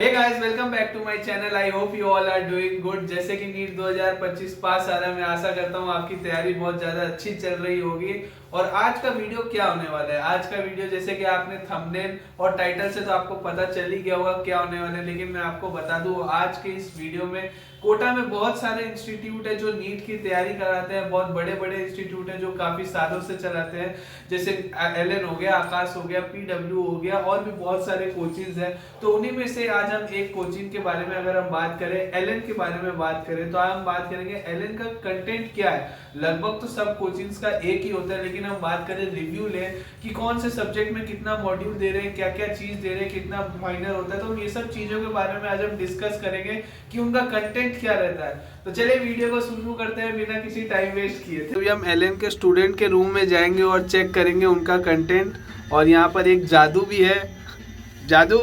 Hey guys, welcome back to my channel. I hope you all are doing good. जैसे कि NEET 2025 पास आ रहा है, मैं आशा करता हूँ आपकी तैयारी बहुत ज़्यादा अच्छी चल रही होगी। और आज का वीडियो क्या होने वाला है? आज का वीडियो जैसे कि आपने थंबनेल और टाइटल से तो आपको पता चल ही गया होगा क्या होने वाला है, लेकिन मैं आपको बता दूँ आज के इस वीडियो में कोटा में बहुत सारे इंस्टीट्यूट है जो नीट की तैयारी कराते हैं। बहुत बड़े बड़े इंस्टीट्यूट है जो काफ़ी सालों से चलाते हैं, जैसे एलन हो गया, आकाश हो गया, पीडब्ल्यू हो गया, और भी बहुत सारे कोचिंग्स हैं। तो उन्हीं में से आज हम एक कोचिंग के बारे में अगर हम बात करें, एलन के बारे में बात करें, तो आज हम बात करेंगे एलन का कंटेंट क्या है। लगभग तो सब कोचिंग्स का एक ही होता है, लेकिन हम बात करें, रिव्यू लें कि कौन से सब्जेक्ट में कितना मॉड्यूल दे रहे हैं, क्या क्या चीज दे रहे हैं, कितना माइनर होता है। तो ये सब चीजों के बारे में आज हम डिस्कस करेंगे कि उनका कंटेंट क्या रहता है। तो चलिए वीडियो को शुरू करते हैं बिना किसी टाइम वेस्ट किए। तो अभी हम एलन के स्टूडेंट के रूम में जाएंगे और चेक करेंगे उनका कंटेंट। और यहाँ पर एक जादू भी है। जादू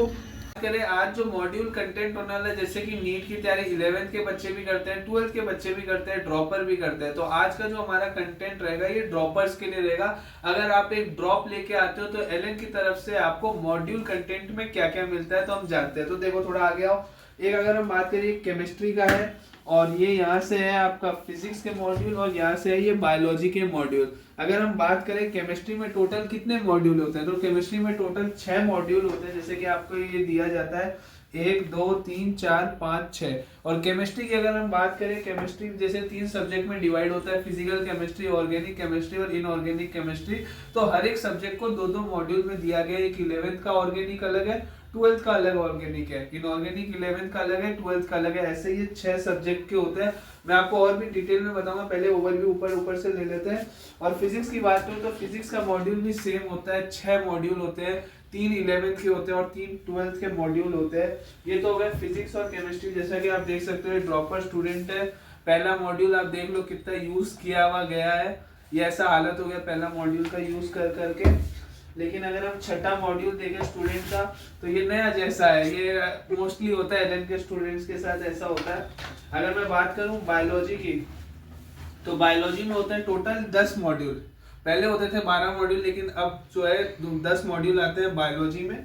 करें आज जो मॉड्यूल कंटेंट होने वाला है, जैसे कि नीट की तैयारी 11th के बच्चे भी करते हैं, 12th के बच्चे भी करते हैं, ड्रॉपर भी करते हैं। तो आज का जो हमारा कंटेंट रहेगा ये ड्रॉपर्स के लिए रहेगा। अगर आप एक ड्रॉप लेके आते हो तो एलन की तरफ से आपको मॉड्यूल कंटेंट में क्या क्या मिलता है तो हम जानते हैं। तो देखो थोड़ा आगे आओ। एक अगर हम बात करिए केमिस्ट्री का है, और ये यहाँ से है आपका फिजिक्स के मॉड्यूल, और यहाँ से है ये बायोलॉजी के मॉड्यूल। अगर हम बात करें केमिस्ट्री में टोटल कितने मॉड्यूल होते हैं, तो केमिस्ट्री में टोटल 6 मॉड्यूल होते हैं, जैसे कि आपको ये दिया जाता है 1 2 3 4 5 6। और केमिस्ट्री की अगर हम बात करें, केमिस्ट्री जैसे 3 सब्जेक्ट में डिवाइड होता है, फिजिकल केमिस्ट्री, ऑर्गेनिक केमिस्ट्री और इनऑर्गेनिक केमिस्ट्री। तो हर एक सब्जेक्ट को दो दो मॉड्यूल में दिया गया है। एक 11th का ऑर्गेनिक अलग है, 12th का अलग ऑर्गेनिक है, इनऑर्गेनिक 11th का अलग है, 12th का अलग है। ऐसे ये 6 सब्जेक्ट के होते हैं। मैं आपको और भी डिटेल में बताऊंगा, पहले ओवरव्यू ऊपर से ले लेते हैं। और फिजिक्स की बात करूं तो फिजिक्स का मॉड्यूल भी सेम होता है, 6 मॉड्यूल होते हैं, 3 11th के होते हैं और 3 12th के मॉड्यूल होते हैं। ये तो हो गया फिजिक्स और केमिस्ट्री। जैसा कि आप देख सकते हो ड्रॉपर स्टूडेंट है, पहला मॉड्यूल आप देख लो कितना यूज किया हुआ गया है। ये ऐसा हालत हो गया पहला मॉड्यूल का यूज कर करके। लेकिन अगर हम छठा मॉड्यूल देखें स्टूडेंट का, तो ये नया जैसा है। ये मोस्टली होता है एलन के स्टूडेंट्स के साथ ऐसा होता है। अगर मैं बात करूं बायोलॉजी की, तो बायोलॉजी में होते हैं टोटल 10 मॉड्यूल। पहले होते थे 12 मॉड्यूल, लेकिन अब जो है 10 मॉड्यूल आते हैं बायोलॉजी में।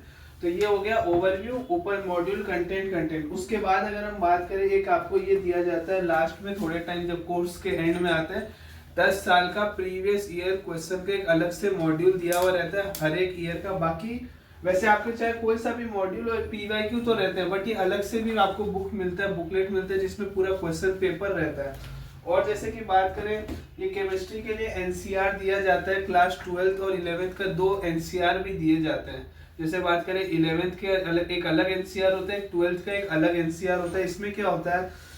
तो ये हो गया ओवरव्यू, ऊपर मॉड्यूल कंटेंट। उसके बाद अगर हम बात करें, एक आपको ये दिया जाता है लास्ट में थोड़े टाइम जब कोर्स के एंड में आते हैं, 10 साल का प्रीवियस ईयर क्वेश्चन का एक अलग से मॉड्यूल दिया हुआ रहता है हर एक ईयर का। बाकी वैसे आपके चाहे कोई सा भी मॉड्यूल हो, पीवाईक्यू तो रहते हैं, बट ये अलग से भी आपको बुक मिलता है, बुकलेट मिलता है, जिसमें पूरा क्वेश्चन पेपर रहता है। और जैसे कि बात करें, ये केमिस्ट्री के लिए एनसीआर दिया जाता है। क्लास 12th और 11th का 2 एनसीआर भी दिए जाते हैं। जैसे बात करें 11th के एक अलग एनसीआर होता है, 12th का एक अलग एनसीआर होता है। इसमें क्या होता है,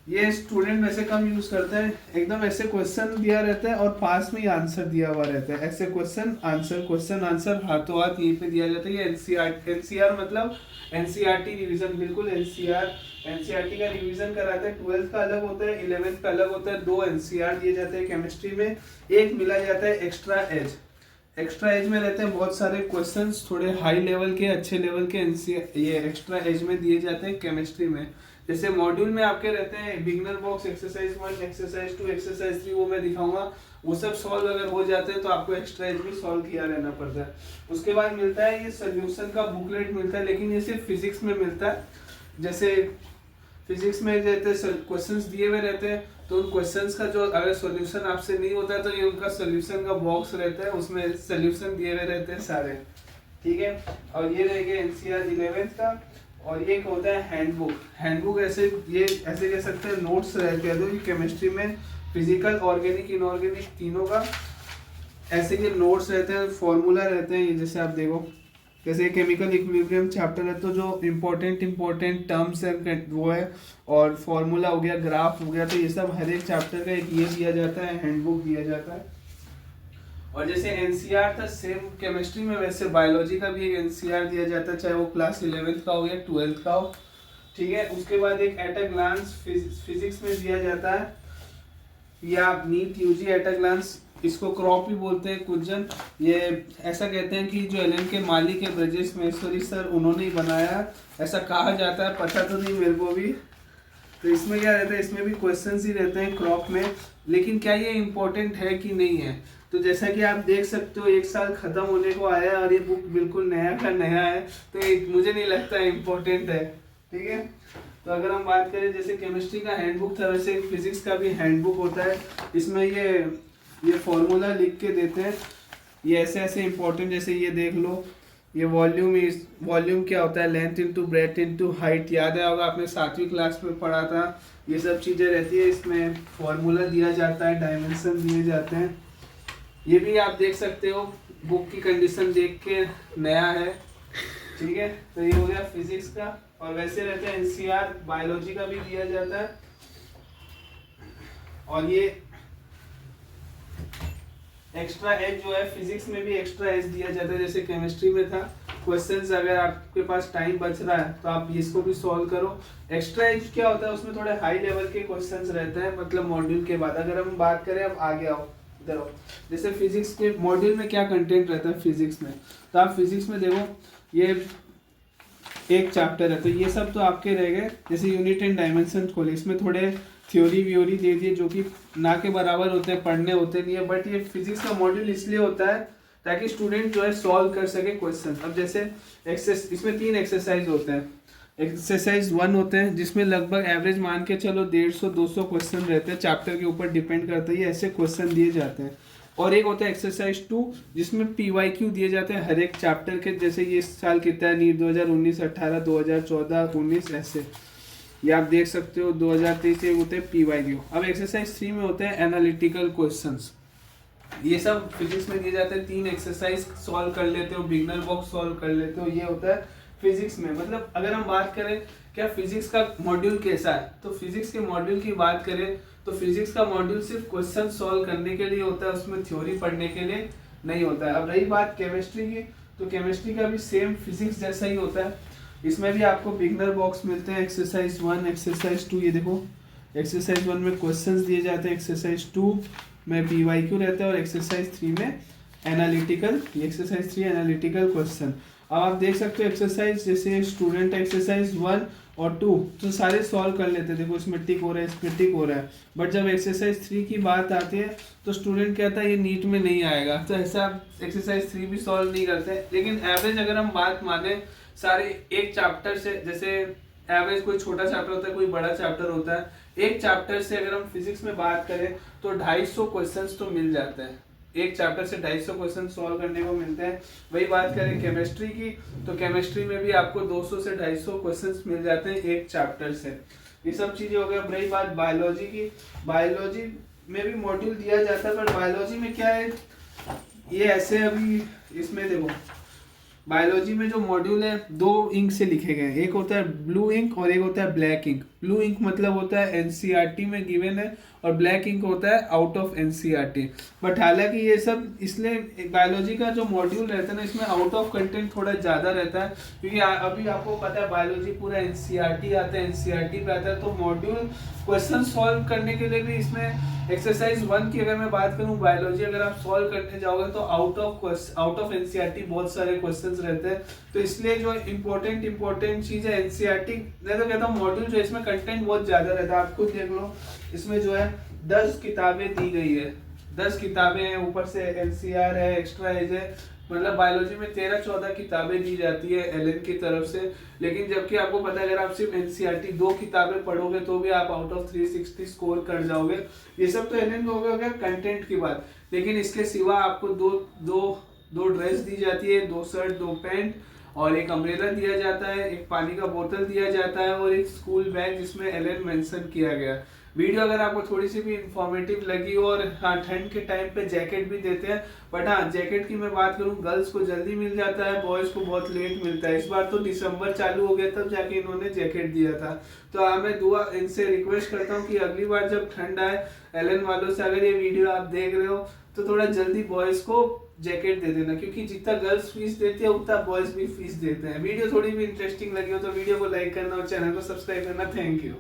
ये स्टूडेंट वैसे कम यूज करता है, एकदम ऐसे क्वेश्चन दिया रहता है और पास में ही आंसर दिया हुआ रहता है। ऐसे क्वेश्चन आंसर हाथों हाथ यहीं पे दिया जाता है। ये एनसीआर मतलब एनसीईआरटी रिवीजन, बिल्कुल एनसीईआरटी का रिवीजन कराता है। 12th का अलग होता है, 11th का अलग होता है। 2 एनसीईआर दिए जाते हैं केमिस्ट्री में। एक मिला जाता है एक्स्ट्रा एज में रहते हैं बहुत सारे क्वेश्चंस, थोड़े हाई लेवल के, अच्छे लेवल के ये एक्स्ट्रा एज में दिए जाते हैं केमिस्ट्री में। जैसे मॉड्यूल में आपके रहते हैं beginner box, exercise 1, exercise 2, exercise 3, वो मैं दिखाऊंगा। वो सब सॉल्व अगर हो जाते हैं तो आपको एक्स्ट्रा एज भी सॉल्व किया रहना पड़ता है। उसके बाद मिलता है ये सोल्यूशन का बुकलेट मिलता है, लेकिन ये सिर्फ फिजिक्स में मिलता है। जैसे फिजिक्स में जैसे क्वेश्चंस दिए हुए रहते हैं, तो उन क्वेश्चंस का जो अगर सॉल्यूशन आपसे नहीं होता है तो ये उनका सॉल्यूशन का बॉक्स रहता है, उसमें सॉल्यूशन दिए हुए रहते हैं सारे, ठीक है। और ये रहेगा एनसीआर 11th का। और ये होता है हैंडबुक ऐसे कह सकते हैं नोट्स रहते हैं। तो केमिस्ट्री में फिजिकल, ऑर्गेनिक, इनऑर्गेनिक तीनों का ऐसे ये नोट्स रहते हैं, फॉर्मूला रहते हैं। ये जैसे आप देखो, जैसे केमिकल इक्विलिब्रियम चैप्टर है, तो जो इम्पोर्टेंट टर्म्स है वो है, और फॉर्मूला हो गया, ग्राफ हो गया। तो ये सब हर एक चैप्टर का एक ये दिया जाता है, हैंडबुक दिया जाता है। और जैसे एनसीआर था सेम केमिस्ट्री में, वैसे बायोलॉजी का भी एक एनसीआर दिया जाता है, चाहे वो क्लास 11th का हो या 12th का हो, ठीक है। उसके बाद एक एट अ ग्लांस फिजिक्स में दिया जाता है, या NEET UG at a glance, इसको क्रॉप भी बोलते हैं कुछ जन। ये ऐसा कहते हैं कि जो एलन के मालिक है ब्रजेश महेश्वरी सर, उन्होंने ही बनाया, ऐसा कहा जाता है, पता तो नहीं मेरे को भी। तो इसमें क्या रहता है, इसमें भी क्वेश्चंस ही रहते हैं क्रॉप में, लेकिन क्या ये इम्पोर्टेंट है कि नहीं है। तो जैसा कि आप देख सकते हो 1 साल खत्म होने को आया है और ये बुक बिल्कुल नया का नया है, तो मुझे नहीं लगता इम्पोर्टेंट है। ठीक है। तो अगर हम बात करें जैसे केमिस्ट्री का हैंडबुक था, वैसे फिजिक्स का भी हैंडबुक होता है। इसमें ये फॉर्मूला लिख के देते हैं, ये ऐसे ऐसे इंपॉर्टेंट, जैसे ये देख लो, ये वॉल्यूम क्या होता है, length into breadth into height, याद है होगा आपने 7वीं क्लास में पढ़ा था। ये सब चीज़ें रहती है, इसमें फॉर्मूला दिया जाता है, डायमेंशन दिए जाते हैं। ये भी आप देख सकते हो, बुक की कंडीशन देख के नया है, ठीक है। तो ये हो गया फिजिक्स का। और वैसे रहता है एनसीआर, बायोलॉजी का भी दिया जाता है। और ये एक्स्ट्रा एज जो है, फिजिक्स में भी एक्स्ट्रा एज दिया जाता है, जैसे केमिस्ट्री में था। क्वेश्चंस अगर आपके पास टाइम बच रहा है तो आप इसको भी सॉल्व करो। एक्स्ट्रा एज क्या होता है, उसमें थोड़े हाई लेवल के क्वेश्चंस रहते हैं, मतलब मॉड्यूल के बाद। अगर हम बात करें, अब आगे आओ, इधर आओ, जैसे फिजिक्स के मॉड्यूल में क्या कंटेंट रहता है फिजिक्स में, तो आप फिजिक्स में देखो, ये एक चैप्टर है, तो ये सब तो आपके रह गए। जैसे यूनिट एंड डायमेंशन खोले, इसमें थोड़े थ्योरी व्योरी दे दिए जो कि ना के बराबर होते हैं, पढ़ने होते नहीं है, बट ये फिजिक्स का मॉड्यूल इसलिए होता है ताकि स्टूडेंट जो है सॉल्व कर सके क्वेश्चन। अब जैसे इसमें 3 एक्सरसाइज होते हैं। एक्सरसाइज 1 होते हैं जिसमें लगभग एवरेज मान के चलो 150-200 क्वेश्चन रहते हैं, चैप्टर के ऊपर डिपेंड करता है, ये ऐसे क्वेश्चन दिए जाते हैं। और एक होता है एक्सरसाइज 2 जिसमें PYQ दिए जाते हैं हर एक चैप्टर के, जैसे ये साल कितना है, नीट 2019, 18, 2014, 19, ऐसे ये आप देख सकते हो। 2023 ये होते हैं PYQ। अब एक्सरसाइज 3 में होते हैं एनालिटिकल क्वेश्चंस, ये सब फिजिक्स में दिए जाते हैं। 3 एक्सरसाइज सॉल्व कर लेते हो, बिगनर बॉक्स सॉल्व कर लेते हो, ये होता है फिजिक्स में। मतलब अगर हम बात करें क्या फिजिक्स का मॉड्यूल कैसा है, तो फिजिक्स के मॉड्यूल की बात करें तो फिजिक्स का मॉड्यूल सिर्फ क्वेश्चन सॉल्व करने के लिए होता है, उसमें थ्योरी पढ़ने के लिए नहीं होता है। अब रही बात केमिस्ट्री की, तो केमिस्ट्री का भी सेम फिजिक्स जैसा ही होता है। इसमें भी आपको बिगनर बॉक्स मिलते हैं, एक्सरसाइज 1, एक्सरसाइज 2, ये देखो एक्सरसाइज 1 में क्वेश्चंस दिए जाते हैं, एक्सरसाइज 2 में PYQ रहता है, और एक्सरसाइज 3 में एनालिटिकल, ये एक्सरसाइज 3 एनालिटिकल क्वेश्चन। अब आप देख सकते हो एक्सरसाइज, जैसे स्टूडेंट एक्सरसाइज 1 और 2 तो सारे सॉल्व कर लेते हैं, देखो इसमें टिक हो रहा है, इसमें टिक हो रहा है। बट जब एक्सरसाइज 3 की बात आती है तो स्टूडेंट कहता है ये नीट में नहीं आएगा, तो ऐसा एक्सरसाइज 3 भी सॉल्व नहीं करते। लेकिन एवरेज अगर हम बात माने सारे एक चैप्टर से, जैसे एवरेज कोई छोटा चैप्टर होता है, कोई बड़ा चैप्टर होता है, एक चैप्टर से अगर हम फिजिक्स में बात करें तो 250 क्वेश्चंस तो मिल जाते हैं, एक चैप्टर से 250 क्वेश्चन सॉल्व करने को मिलते हैं। वही बात करें केमिस्ट्री की, तो केमिस्ट्री में भी आपको 200 से 250 क्वेश्चंस मिल जाते हैं एक चैप्टर से। ये सब चीजें हो गई। अब रही बात बायोलॉजी की, बायोलॉजी में भी मॉड्यूल दिया जाता है, पर बायोलॉजी में क्या है, ये ऐसे अभी इसमें देखो बायोलॉजी में जो मॉड्यूल है 2 इंक से लिखे गए हैं, एक होता है ब्लू इंक और एक होता है ब्लैक इंक। ब्लू इंक मतलब होता है एनसीईआरटी में गिवन है, और ब्लैक इंक होता है आउट ऑफ एनसीईआरटी। बट हालांकि ये सब इसलिए बायोलॉजी का जो मॉड्यूल रहता है ना, इसमें आउट ऑफ कंटेंट थोड़ा ज़्यादा रहता है, क्योंकि अभी आपको पता है बायोलॉजी पूरा एनसीईआरटी आता है, एनसीईआरटी पे आता है, तो मॉड्यूल क्वेश्चन सॉल्व करने के लिए भी इसमें एक्सरसाइज 1 की अगर मैं बात करूं, बायोलॉजी अगर आप सॉल्व करने जाओगे तो आउट ऑफ एनसीईआरटी बहुत सारे क्वेश्चंस रहते हैं। तो इसलिए जो इम्पोर्टेंट चीज है एनसीईआरटी, मैं तो कहता हूँ मॉड्यूल जो इसमें कंटेंट बहुत ज्यादा रहता है। आप खुद देख लो, इसमें जो है 10 किताबें दी गई है, 10 किताबें हैं, ऊपर से एनसीआर है, एक्स्ट्रा एज है, मतलब बायोलॉजी में 13-14 किताबें दी जाती है एलन की तरफ से। लेकिन जबकि आपको पता है अगर आप सिर्फ एनसीईआरटी 2 किताबें पढ़ोगे तो भी आप आउट ऑफ 360 स्कोर कर जाओगे। ये सब तो एलन में हो गया कंटेंट की बात, लेकिन इसके सिवा आपको दो ड्रेस दी जाती है, 2 शर्ट 2 पैंट, और एक अम्ब्रेला दिया जाता है, एक पानी का बोतल दिया जाता है, और एक स्कूल बैग जिसमें एलन मेंशन किया गया। वीडियो अगर आपको थोड़ी सी भी इंफॉर्मेटिव लगी, और हाँ ठंड के टाइम पे जैकेट भी देते हैं, बट हाँ जैकेट की मैं बात करूँ, गर्ल्स को जल्दी मिल जाता है, बॉयज़ को बहुत लेट मिलता है। इस बार तो दिसंबर चालू हो गया तब जाके इन्होंने जैकेट दिया था। तो हाँ मैं इनसे रिक्वेस्ट करता हूँ कि अगली बार जब ठंड आए, एलन वालों से अगर ये वीडियो आप देख रहे हो तो थोड़ा जल्दी बॉयज़ को जैकेट दे देना, क्योंकि जितना गर्ल्स फीस देती है उतना बॉयज़ भी फीस देते हैं। वीडियो थोड़ी भी इंटरेस्टिंग लगी हो तो वीडियो को लाइक करना और चैनल को सब्सक्राइब करना। Thank you.